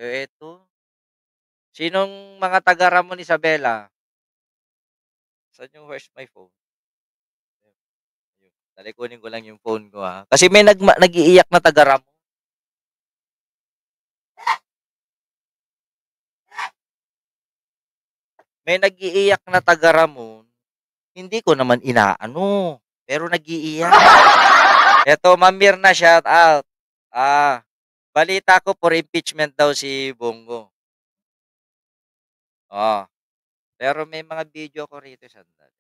Eto, sinong mga taga-Ramon Isabela? Saan yung where's my phone? Ayun, dali kunin ko lang yung phone ko, Kasi may nag-iiyak na taga-Ramon. May nag-iiyak na taga-Ramon, hindi ko naman inaano, pero nag-iiyak. Eto, Ma'am Mirna, shout out. Balita ko for impeachment daw si Bongo. Oh, pero may mga video ko rito, sandali.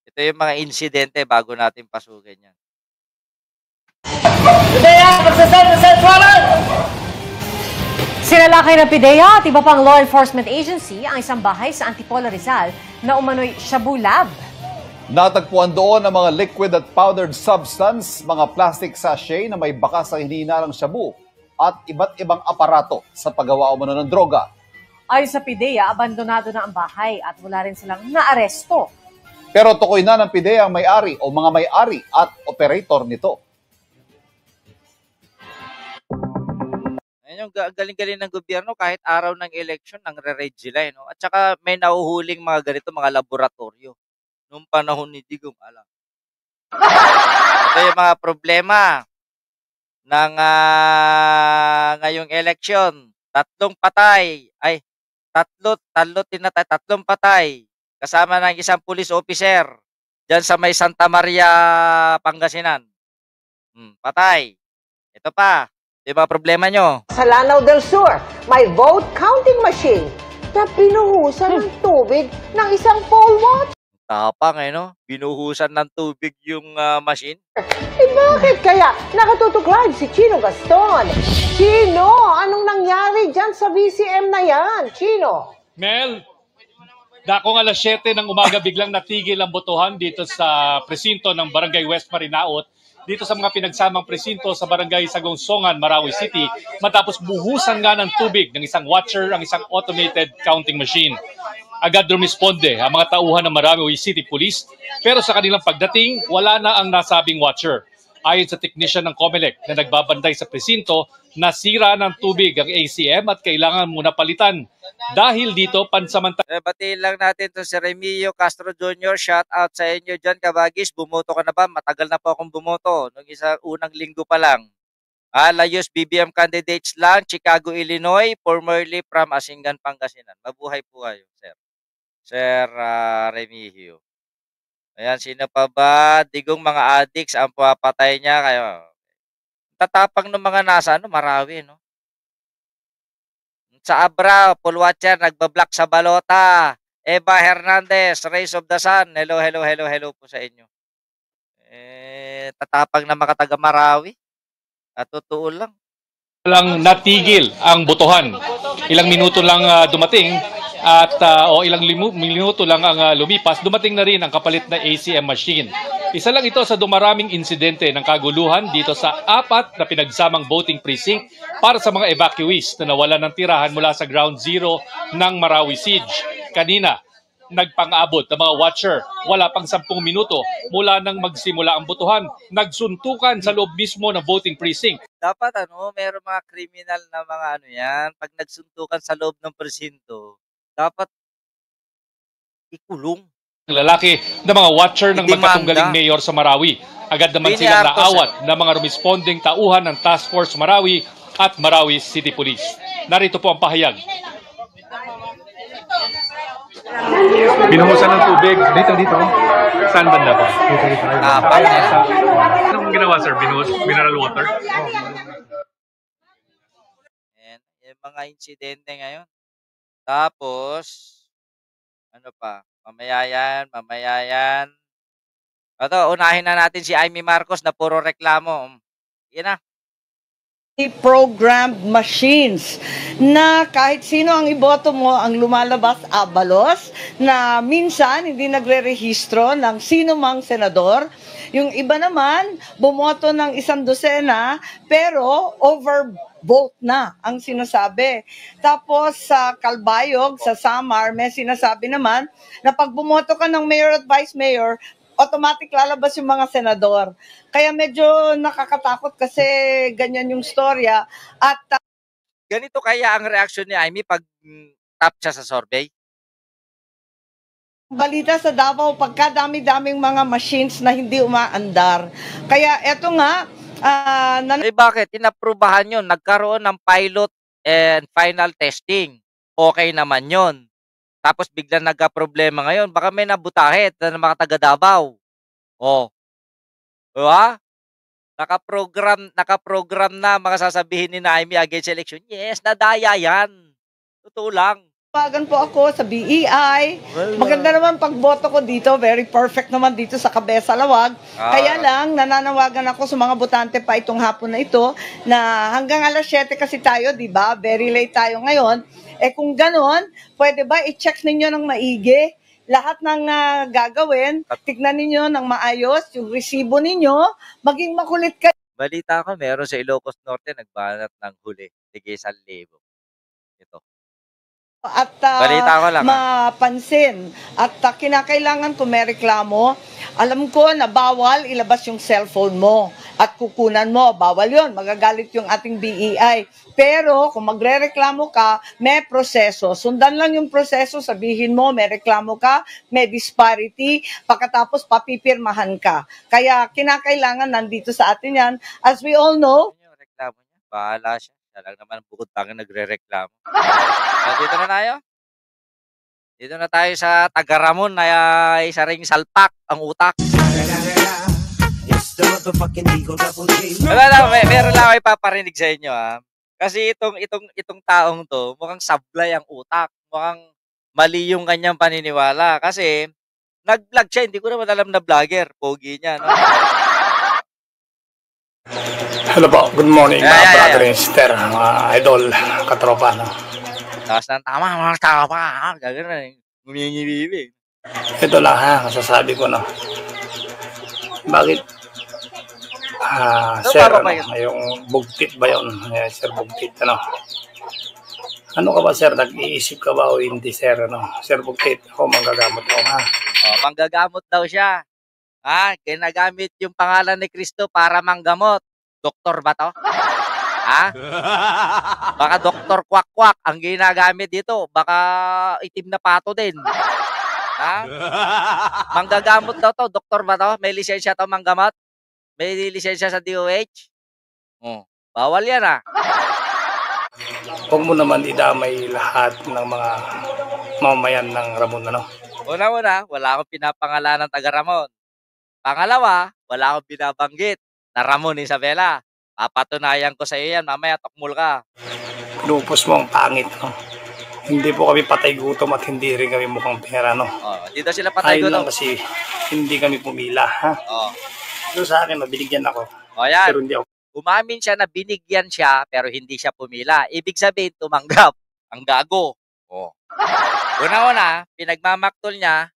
Ito yung mga insidente bago natin pasukin yan. Sinalakay ng PIDEA at iba pang law enforcement agency ang isang bahay sa Antipolo, Rizal na umano'y shabu lab. Natagpuan doon ang mga liquid at powdered substance, mga plastic sachet na may bakas sa hinihinalang shabu at iba't ibang aparato sa paggawa umano ng droga. Ayon sa PIDEA, abandonado na ang bahay at wala rin silang naaresto. Pero tukoy na ng PIDEA ang may-ari o mga may-ari at operator nito. Ayun yung galing-galing ng gobyerno kahit araw ng election nangre-raid sila, no? At saka may nahuhuling mga ganito, mga laboratorio. Nung panahon ni Digong, alam. Ito yung mga problema ng ngayong election. Tatlong patay. Kasama ng isang police officer dyan sa may Santa Maria, Pangasinan. Patay. Ito pa. Di ba problema nyo? Sa Lanao del Sur, may vote counting machine na pinuhusan ng tubig ng isang poll watch. Tapang no? Binuhusan ng tubig yung machine. Bakit kaya nakatutok live si Chino Gaston? Chino, anong nangyari dyan sa VCM na yan? Chino? Mel, dakong alas 7 ng umaga biglang natigil ang botohan dito sa presinto ng Barangay West Marinaot, dito sa mga pinagsamang presinto sa Barangay Sagongsongan, Marawi City, matapos buhusan nga ng tubig ng isang watcher ang isang automated counting machine. Agad rumisponde ang mga tauhan ng Marawi City Police, pero sa kanilang pagdating, wala na ang nasabing watcher. Ayon sa technician ng COMELEC na nagbabantay sa presinto, nasira ng tubig ang ACM at kailangan muna palitan. Dahil dito, pansamantala. Batiin lang natin to si Remio Castro Jr. Shout out sa inyo dyan, Kabagis. Bumoto ka na ba? Matagal na po akong bumoto. Nung unang linggo pa lang. Layos BBM candidates lang, Chicago, Illinois, formerly from Asingan, Pangasinan. Mabuhay po kayo, sir. Sir Remigio. Ayan, sino pa ba? Digong mga addicts ang papatay niya. Kayo. Tatapang ng mga nasa, Marawi, no? Sa Abra, Pulwatcher, nagbablock sa balota. Eva Hernandez, Rays of the Sun. Hello po sa inyo. Tatapang na mga taga Marawi. At totoo lang. Lang natigil ang botohan. Ilang minuto lang dumating at ilang minuto lang ang lumipas, dumating na rin ang kapalit na ACM machine. Isa lang ito sa dumaraming insidente ng kaguluhan dito sa 4 na pinagsamang voting precinct para sa mga evacuees na nawalan ng tirahan mula sa ground zero ng Marawi Siege. Kanina, nagpang-abot ng mga watcher. Wala pang 10 minuto mula nang magsimula ang botohan. Nagsuntukan sa loob mismo ng voting precinct. Dapat meron mga criminal na mga yan. Pag nagsuntukan sa loob ng presinto, dapat ikulong. Lalaki na mga watcher ng magkatunggaling mayor sa Marawi. Agad naman silang naawat ng mga responding tauhan ng Task Force Marawi at Marawi City Police. Narito po ang pahayag. Binuhusan ng tubig. Dito. Saan banda po? Dito. Anong ginawa, sir? Mineral water? Yung mga insidente ngayon. Tapos, ano pa? Mamaya yan. Unahin na natin si Amy Marcos na puro reklamo. Yan na. Programmed machines na kahit sino ang iboto mo ang lumalabas abalos na minsan hindi nagre-rehistro ng sino mang senador. Yung iba naman bumoto ng 100 pero overvote na ang sinasabi. Tapos sa Calbayog, sa Samar, may sinasabi naman na pag bumoto ka ng mayor at vice mayor, automatic lalabas yung mga senador. Kaya medyo nakakatakot kasi ganyan yung storya. At ganito kaya ang reaksyon ni Amy pag top siya sa survey? Balita sa Davao, pagkadami-daming mga machines na hindi umaandar. Kaya eto nga, Eh bakit? Inaprubahan yun. Nagkaroon ng pilot and final testing. Okay naman yun. Tapos biglang nagka-problema ngayon. Baka may nabutahit na mga taga Davao. Oh. Diba? Nakaprogram na mga sasabihin ni Naimi against election. Yes, nadaya yan. Totoo lang. tawagan po ako sa BEI. Maganda naman pagboto ko dito. Very perfect naman dito sa Cabeza Lawag. Kaya lang, nananawagan ako sa mga botante pa itong hapon na ito na hanggang alas 7 kasi tayo, di ba? Very late tayo ngayon. Eh kung ganon, pwede ba i-check ninyo ng maigi lahat ng gagawin, tignan ninyo ng maayos, yung resibo ninyo, maging makulit kayo. Balita ko, meron sa Ilocos Norte nagbanat ng huli. Sige, 1,000. Ito. At Balita ko lang, mapansin. At kinakailangan kung may reklamo, alam ko na bawal ilabas yung cellphone mo at kukunan mo. Bawal yon, magagalit yung ating BEI. Pero kung magre-reklamo ka, may proseso. Sundan lang yung proseso, sabihin mo, may reklamo ka, may disparity, pagkatapos papipirmahan ka. Kaya kinakailangan nandito sa atin yan. As we all know, yung reklamo niya, bahala siya. Siya lang naman bukod pangin nagre-reklamo. Dito na tayo. Dito na tayo sa Tagaramon na isa ring salpak ang utak. Meron lang ako ipaparinig sa inyo ha. Kasi itong taong to, mukhang sablay ang utak. Mukhang mali yung kanyang paniniwala. Kasi nag-vlog siya, hindi ko naman alam na vlogger. Pogi niya, no? Hello po, good morning mga brother and sister, mga idol, katropa, no? Tapos ng tama, mga tama, gagawin, ngumingi-bibi. Ito lang ha, masasabi ko, no? Bakit? Sir, yung bugtit ba yun? Sir, bugtit, ano? Ano ka ba, sir? Nag-iisip ka ba o hindi, sir, ano? Sir, bugtit, ako manggagamot ako, ha? Oh, manggagamot daw siya. Ha? Ginagamit yung pangalan ni Kristo para manggamot. Doktor ba to? Ha? Baka doktor kwak-kwak ang ginagamit dito. Baka itim na pato din. Ha? Manggagamot daw to. Doktor ba to? May lisensya to manggamot? May lisensya sa DOH? Oh, bawal yan ha. Huwag mo naman idamay lahat ng mga mamayan ng Ramon, ano? Una-una, wala akong pinapangalanan ng taga Ramon. Pangalawa, wala akong binabanggit na Ramon Isabela. Papatunayan ko sa iyo yan, mamaya tokmol ka. Pinupos mo ang pangit, no? Hindi po kami patay gutom at hindi rin kami mukhang pera, no? Oh, dito sila patay gutom. gutom. Lang kasi hindi kami pumila, ha? Oh. Doon sa akin, mabinigyan ako. O yan. Pero hindi ako. Umamin siya na binigyan siya pero hindi siya pumila. Ibig sabihin, tumanggap. Ang gago. Oh. Una-una, pinagmamaktol niya,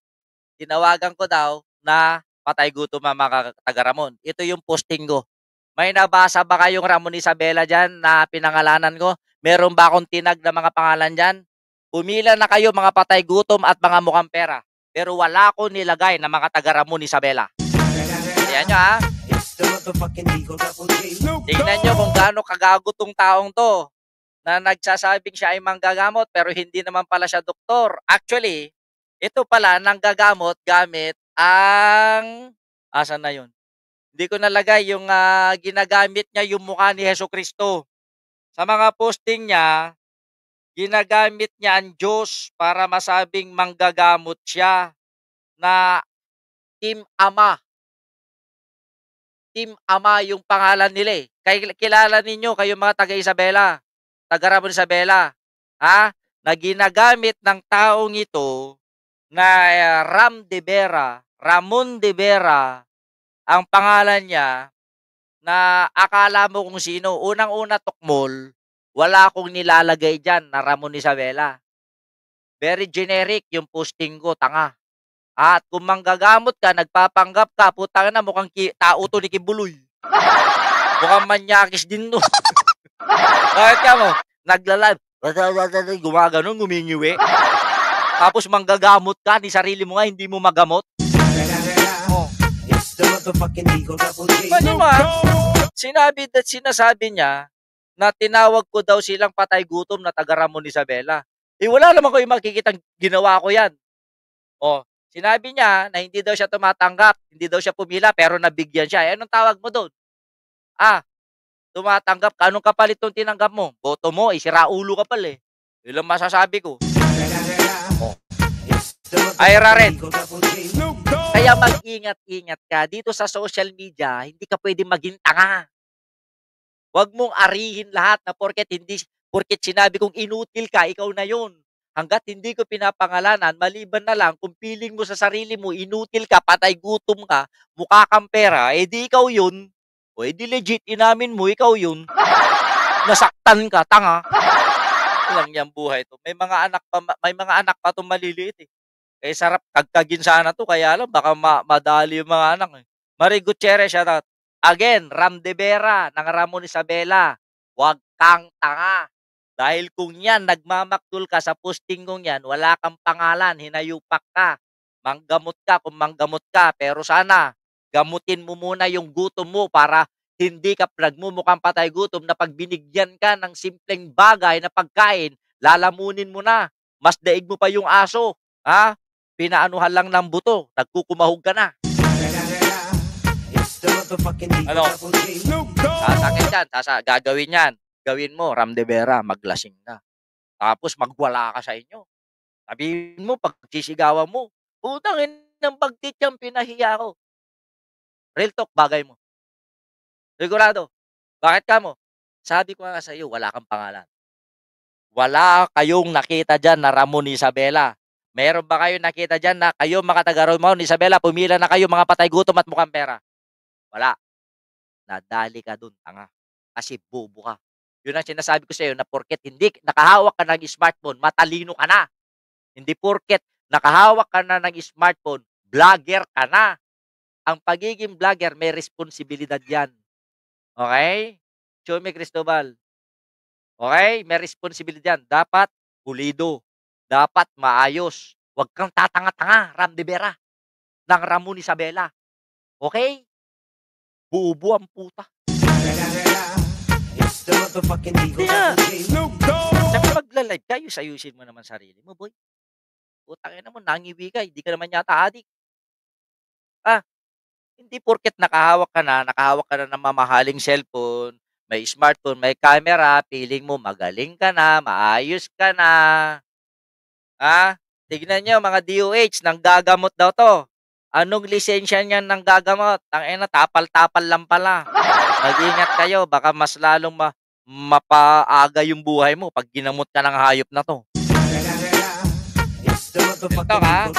tinawagan ko daw na patay gutom ang mga taga-Ramon. Ito yung posting ko. May nabasa ba kayong Ramon Isabela dyan na pinangalanan ko? Meron ba akong tinag na mga pangalan dyan? Pumila na kayo mga patay gutom at mga mukhang pera. Pero wala ko nilagay na mga taga-Ramon Isabela. Ayan nyo ha. Tingnan nyo kung gaano kagago tong taong to na nagsasabing siya ay manggagamot pero hindi naman pala siya doktor. Actually, ito pala nanggagamot gamit ang... Asan na yun? Hindi ko nalagay yung ginagamit niya yung mukha ni Jesucristo. Sa mga posting niya, ginagamit niya ang Diyos para masabing manggagamot siya na Team Ama. Team Ama yung pangalan nila eh. Kilala ninyo kayo mga taga-Isabela, taga-Ramon Isabela, ha? Na ginagamit ng taong ito na Ramon de Vera, ang pangalan niya na akala mo kung sino. Unang-una tokmol, wala akong nilalagay dyan na Ramon Isabela. Very generic yung posting ko, tanga. At kung manggagamot ka, nagpapanggap ka, putang na mukhang tao to ni Kibuloy. Mukhang manyakis din to. Bakit ka mo? Nagla-live. Gumaganon, gumingiwi. Tapos manggagamot ka, di sarili mo nga, hindi mo magamot. Oh. Ano ba? Sinasabi niya na tinawag ko daw silang patay gutom na taga Ramon Isabela. Eh, wala naman ko yung makikitang ginawa ko yan. O, sinabi niya na hindi daw siya tumatanggap, hindi daw siya pumila, pero nabigyan siya. Eh, anong tawag mo doon? Tumatanggap ka. Anong kapalit nung tinanggap mo? Boto mo, siraulo ka pala eh. Yun lang masasabi ko. O. Ay, Rared. Kaya mag-ingat-ingat ka. Dito sa social media, hindi ka pwede maging tanga. Huwag mong arihin lahat na porket sinabi kong inutil ka, ikaw na yun. Hanggat hindi ko pinapangalanan, maliban na lang kung feeling mo sa sarili mo, inutil ka, patay gutom ka, mukha kang pera, di ikaw yun. O di legit, inamin mo, ikaw yun. Nasaktan ka, tanga. Lang yung buhay to. May mga anak pa tong maliliit eh. Kaya sarap kagkagin sana to, kaya alam, baka madali yung mga anak eh. Marie Gutierrez, shout out. Again, Ram de Vera ng Ramon Isabela. Huwag kang tanga. Dahil kung yan, nagmamaktul ka sa posting kong yan, wala kang pangalan, hinayupak ka, manggamot ka kung manggamot ka. Pero sana, gamutin mo muna yung gutom mo para hindi ka nagmumukhang patay gutom na pag binigyan ka ng simpleng bagay na pagkain, lalamunin mo na. Mas daig mo pa yung aso. Ha? Pinaanuhan lang ng buto. Nagkukumahog ka na. Ano? Sasakit yan. Gagawin yan. Gawin mo, Ram de Vera, maglasing na. Tapos magwala ka sa inyo. Sabihin mo, pagsisigawan mo, putangin ng pagtitiyang pinahiya ko. Real talk, bagay mo. Sigurado. Bakit ka mo? Sabi ko nga sa iyo, wala kang pangalan. Wala kayong nakita dyan na Ramon Isabela. Meron ba kayo nakita dyan na kayo mga taga Ramon Isabela, pumila na kayo mga patay gutom at mukhang pera? Wala. Nadali ka dun, tanga. Kasi bobo ka. Yun ang sinasabi ko sa iyo na porket hindi nakahawak ka ng smartphone, matalino ka na. Hindi porket nakahawak ka na ng smartphone, vlogger ka na. Ang pagiging vlogger, may responsibilidad yan. Okay? Chomi Cristobal. Okay? May responsibilidad yan. Dapat pulido. Dapat maayos. Huwag kang tatanga-tanga, Ram de Vera. Ng Ramon Isabela. Okay? Buubo ang puta. Yeah. Saka magla-live ka, ayusin mo naman sarili mo, boy. Putangin na mo, nangiwi ka. Hindi ka naman yata adik. Hindi porket nakahawak ka na ng mamahaling cellphone, may smartphone, may camera, feeling mo magaling ka na, maayos ka na. Tignan nyo mga DOH, nang gagamot daw to. Anong lisensya niyan ng gagamot? Tangina, tapal-tapal lang pala. Mag-ingat kayo, baka mas lalong mapaaga yung buhay mo pag ginamot ka ng hayop na to. Ito ka,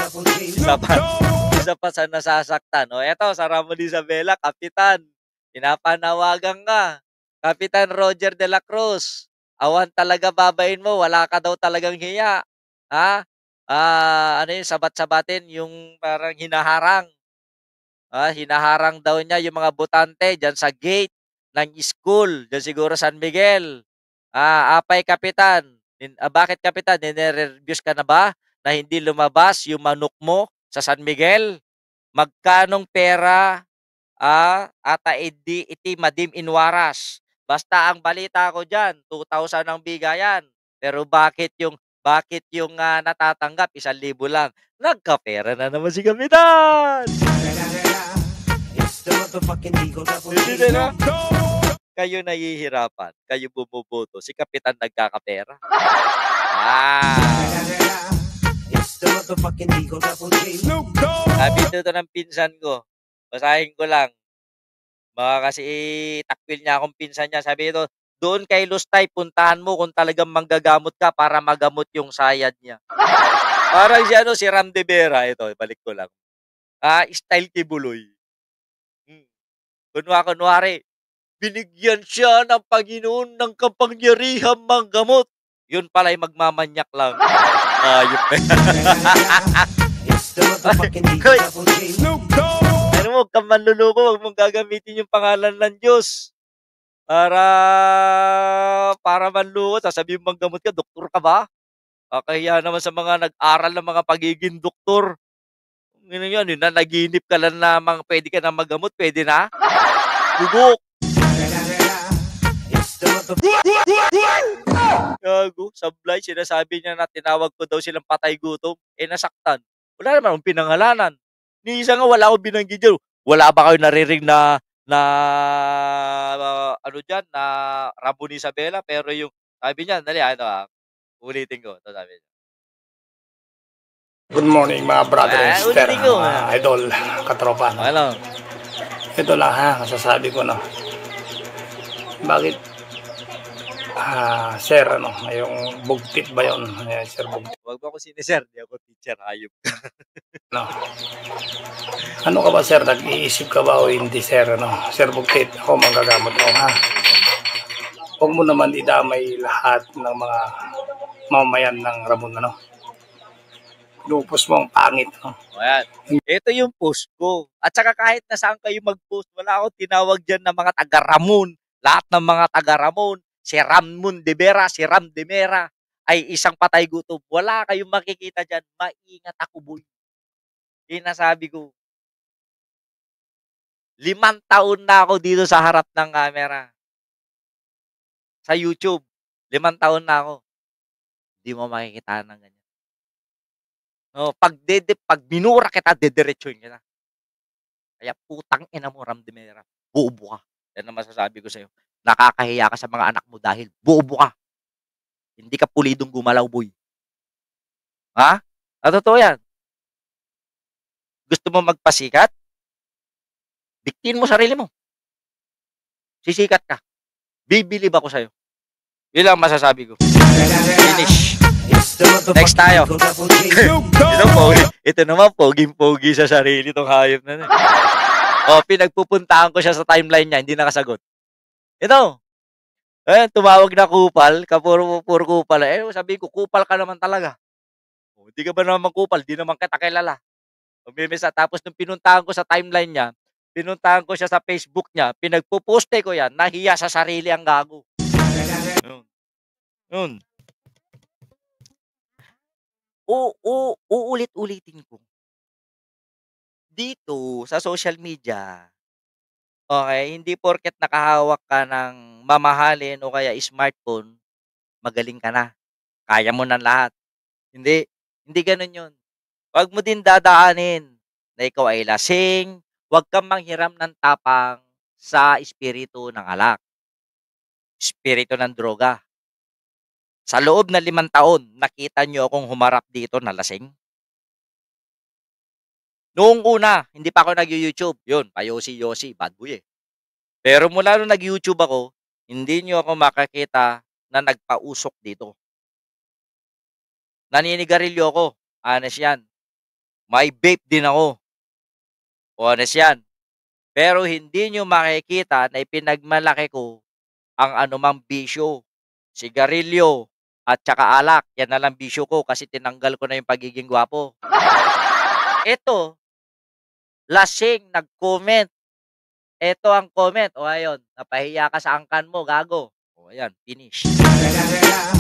isa pa sa nasasaktan. O eto, sa Ramon Isabela, Kapitan, pinapanawagan ka. Kapitan Roger de la Cruz, awan talaga babayin mo, wala ka daw talagang hiya. Ano yung sabat-sabatin, yung parang hinaharang. Hinaharang daw niya yung mga botante dyan sa gate ng school, dyan siguro San Miguel. Apay Kapitan, bakit Kapitan, nire-reviews ka na ba na hindi lumabas yung manok mo sa San Miguel? Magkanong pera ata iti madim inwaras. Basta ang balita ko diyan, 2,000 ang bigayan. Pero bakit yung natatanggap 1,000 lang? Nagkapera na naman si Kapitan. Hindi na. Kayo nahihirapan, kayo bumuboto, si Kapitan nagkakapera. Sabi dito ng pinsan ko, basahin ko lang. Baka kasi takwil niya akong pinsan niya. Sabi dito, doon kay Lustay, puntahan mo kung talagang manggagamot ka para magamot yung sayad niya. Parang si Ram de Vera. Ito, balik ko lang. Style Kibuloy. Kunwari, binigyan siya ng Panginoon ng kapangyarihang manggamot. Yun pala'y magmamanyak lang. Ayop na. Ano mo, kang manluloko, huwag mong gagamitin yung pangalan ng Diyos. Para manluloko, sasabihin mong gamot ka, doktor ka ba? Kaya naman sa mga nag-aral ng mga pagiging doktor. Yun, naginip ka lang na pwede ka na magamot, pwede na? Bugok. Gago, sablay, sinasabi niya na tinawag ko daw silang patay gutom. Eh, nasaktan. Wala naman akong pinangalanan. Ni isa nga wala akong binanggit dyan. Wala ba kayo naririnig ano dyan, na Ramon Isabela? Pero yung, sabi niya, dali, ulitin ko. Ito sabi niya. Good morning mga brother and sister, ulitin ko. mga idol, katropa. No? Ano? Ito lang ha, masasabi ko no. Bakit? Sir, ano, yung bugtit ba yun? Sir, bugtit. Huwag mo ako sinisir, di ako teacher, ayop. No. Ano ka ba sir? Nag-iisip ka ba o hindi sir? Ano? Sir Bugtit, ako manggagamot mo ha. Huwag mo naman idamay lahat ng mga mamayan ng Ramon. Ano? Lupos mo ang pangit. No? Ayan. Ito yung post ko. At saka kahit na saan kayo mag-post, wala akong tinawag dyan ng mga taga-Ramon. Lahat ng mga taga-Ramon, si Ramon de Vera, si Ram de Mera, ay isang patay gutom. Wala kayong makikita dyan. Maingat ako, boy. Yung nasabi ko. 5 taon na ako dito sa harap ng camera. Sa YouTube. 5 taon na ako. Hindi mo makikita ng ganyan. No, pag binura kita, dediretsuin kita. Kaya putang ina mo, Ram de Mera. Buubo ka. Yan ang masasabi ko sa'yo. Nakakahiya ka sa mga anak mo dahil buubo ka. Hindi ka pulidong gumalaw, boy. Ha? Totoo yan. Gusto mo magpasikat? Biktin mo sarili mo. Sisikat ka. Bibilib ako sa'yo. Yun lang masasabi ko. Finish. Next tayo. Ito naman, poging-pogi sa sarili tong hayop na. Pinagpupuntahan ko siya sa timeline niya, hindi nakasagot. Ito. Tumawag na kupal, puro kupal. Sabi ko, kupal ka naman talaga. Hindi ka ba naman kupal? Di naman kita kilala. Tapos nung pinuntahan ko sa timeline niya, pinuntahan ko siya sa Facebook niya, pinagpuposte ko yan, nahiya sa sarili ang gago. Yun. Uulit-ulitin ko. Dito, sa social media, okay, hindi porket nakahawak ka ng mamahalin o kaya smartphone, magaling ka na. Kaya mo na lahat. Hindi ganun yun. Huwag mo din dadaanin na ikaw ay lasing, huwag kang manghiram ng tapang sa espiritu ng alak, espiritu ng droga. Sa loob na 5 taon, nakita nyo akong humarap dito na lasing? Noong una, hindi pa ako nag-YouTube. Yun, pa-yosi-yosi, bad boy eh. Pero mula nung nag-YouTube ako, hindi nyo ako makakita na nagpausok dito. Naninigarilyo ako. Honest yan. May vape din ako. Honest yan. Pero hindi nyo makikita na ipinagmalaki ko ang anumang bisyo. Sigarilyo at saka alak. Yan na lang bisyo ko kasi tinanggal ko na yung pagiging gwapo. Ito, lasing, nag-comment. Ito ang comment. O ayun, napahiya ka sa angkan mo, gago. O ayan, finish.